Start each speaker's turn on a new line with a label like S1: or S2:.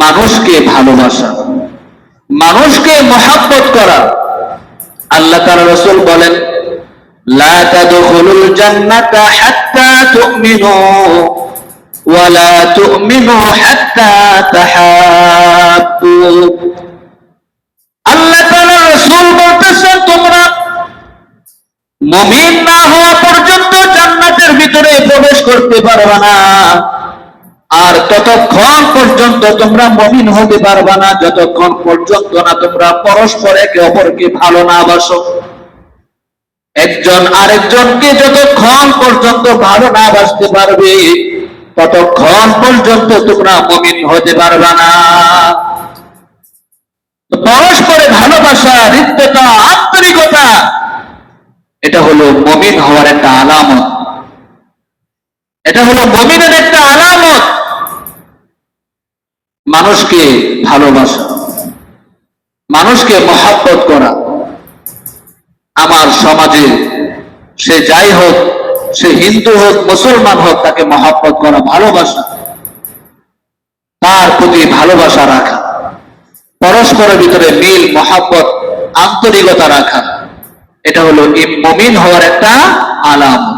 S1: মানুষকে ভালোবাসা, মানুষকে মহব্বত করা। আল্লাহ তাআলা রাসূল বলেন, লা তাদখুলুল জান্নাতা হাত্তা তুমিনু ওয়া লা তুমিনু হাত্তা তাহাব্বু। আল্লাহ তাআলা রাসূল বলতেছেন, তোমরা মুমিন না হওয়া পর্যন্ত জান্নাতের ভিতরে প্রবেশ করতে পারবে না, আর ততক্ষণ পর্যন্ত তোমরা মুমিন হতে পারবে না যতক্ষণ পর্যন্ত না তোমরা পরস্পর একে অপরকে ভালো না বাসো। একজন আরেকজনকে যতক্ষণ পর্যন্ত ভালো না বাসতে পারবে ততক্ষণ পর্যন্ত তোমরা মুমিন হতে পারবে না। পরস্পরে ভালোবাসা, হৃদ্যতা, আন্তরিকতা, এটা হলো মুমিন হওয়ার একটা আলামত। এটা হলো মুমিনের একটা আলামত। মানুষকে ভালোবাসা, মানুষকে মহব্বত করা। আমার সমাজে সে যাই হোক, সে হিন্দু হোক মুসলমান হোক, তাকে মহব্বত করা, ভালোবাসা, তার প্রতি ভালোবাসা রাখা, পরস্পরের ভিতরে মিল, মহব্বত, আন্তরিকতা রাখা, এটা হলো মুমিন হওয়ার একটা আলামত।